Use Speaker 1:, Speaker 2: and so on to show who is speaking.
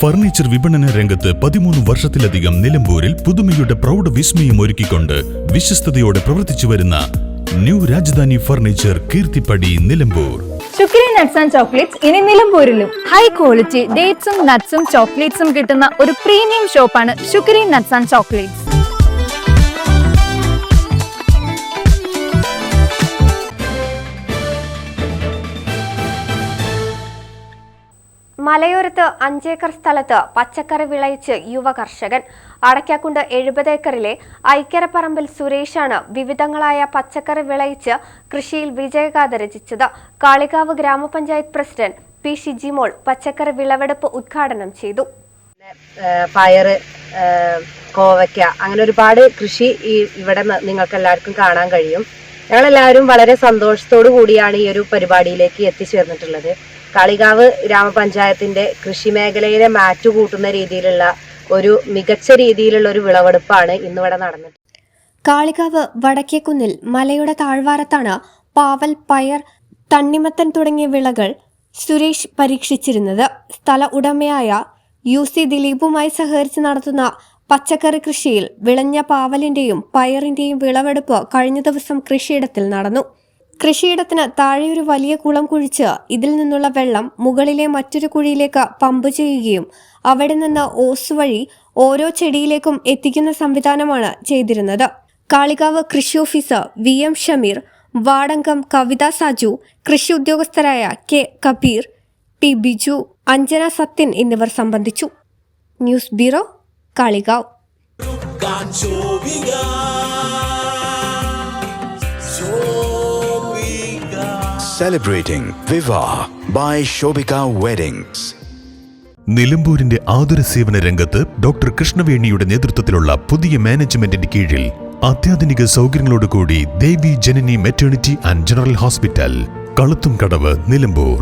Speaker 1: Furniture വിപണന രംഗത്ത് 13 വർഷത്തിലധികം നിലമ്പൂരിൽ പുതുമയുടെ പ്രൗഢ വിസ്മയം ഒരുക്കിക്കൊണ്ട് വിശ്വസ്തയോടെ പ്രവർത്തിച്ചു വരുന്ന new Rajadhani furniture Keerthippadi Nilambur.
Speaker 2: Shukri nuts and chocolates ഇനി നിലമ്പൂരിലും ഹൈ ക്വാളിറ്റി ഡേറ്റ്സും നട്ട്സും ചോക്ലേറ്റ്സും കിട്ടുന്ന ഒരു പ്രീമിയം ഷോപ്പാണ് Shukri nuts and chocolates.
Speaker 3: മലയോരത്ത് 5 acre സ്ഥലത്ത് പച്ചക്കറി വിളയിച്ച് യുവ കർഷകൻ. അടയ്ക്കാക്കുണ്ട് 70 ഏക്കറിലെ ഐക്കരപ്പറമ്പിൽ സുരേഷാണ് വിവിധങ്ങളായ പച്ചക്കറി വിളയിച്ച് കൃഷിയിൽ വിജയഗാഥ രചിച്ചത്. കാളികാവ് ഗ്രാമപഞ്ചായത്ത് പ്രസിഡന്റ് പി ഷിജിമോൾ പച്ചക്കറി വിളവെടുപ്പ് ഉദ്ഘാടനം ചെയ്തു.
Speaker 4: പയറ്, കോവയ്ക്ക, അങ്ങനെ ഒരുപാട് കൃഷി ഇവിടെ നിങ്ങൾക്ക് എല്ലാവർക്കും കാണാൻ കഴിയും. ഞങ്ങളെല്ലാവരും വളരെ സന്തോഷത്തോടു കൂടിയാണ് ഈ ഒരു പരിപാടിയിലേക്ക് എത്തിച്ചേർന്നിട്ടുള്ളത്. കാളികാവ് ഗ്രാമപഞ്ചായത്തിന്റെ കൃഷി മേഖലയിലെ മാറ്റുകൂട്ടുന്ന രീതിയിലുള്ള ഒരു മികച്ച രീതിയിലുള്ള ഒരു വിളവെടുപ്പാണ് ഇന്നിവിടെ നടന്നത്.
Speaker 3: കാളികാവ് വടക്കേക്കുന്നിൽ മലയുടെ താഴ്വാരത്താണ് പാവൽ, പയർ, തണ്ണിമത്തൻ തുടങ്ങിയ വിളകൾ സുരേഷ് പരീക്ഷിച്ചിരുന്നത്. സ്ഥല ഉടമയായ UC ദിലീപുമായി സഹകരിച്ച് നടത്തുന്ന പച്ചക്കറി കൃഷിയിൽ വിളഞ്ഞ പാവലിന്റെയും പയറിന്റെയും വിളവെടുപ്പ് കഴിഞ്ഞ ദിവസം കൃഷിയിടത്തിൽ നടന്നു. കൃഷിയിടത്തിന് താഴെ ഒരു വലിയ കുളം കുഴിച്ച് ഇതിൽ നിന്നുള്ള വെള്ളം മുകളിലെ മറ്റൊരു കുഴിയിലേക്ക് പമ്പ് ചെയ്യുകയും അവിടെ നിന്ന് ഓസ് വഴി ഓരോ ചെടിയിലേക്കും എത്തിക്കുന്ന സംവിധാനമാണ് ചെയ്തിരുന്നത്. കാളികാവ് കൃഷി ഓഫീസർ VM ഷമീർ, വാർഡംഗം കവിത സാജു, കൃഷി ഉദ്യോഗസ്ഥരായ K കബീർ, T ബിജു, അഞ്ജന സത്യൻ എന്നിവർ സംബന്ധിച്ചു. News bureau, Kalikavu.
Speaker 5: Celebrating Viva by Shobika Weddings.
Speaker 1: നിലമ്പൂരിന്റെ ആതുര സേവന രംഗത്ത് ഡോക്ടർ കൃഷ്ണവേണിയുടെ നേതൃത്വത്തിലുള്ള പുതിയ മാനേജ്മെന്റിന്റെ കീഴിൽ അത്യാധുനിക സൗകര്യങ്ങളോടുകൂടി Devi Janani maternity and general hospital, Kaluthumkadavu, Nilambur.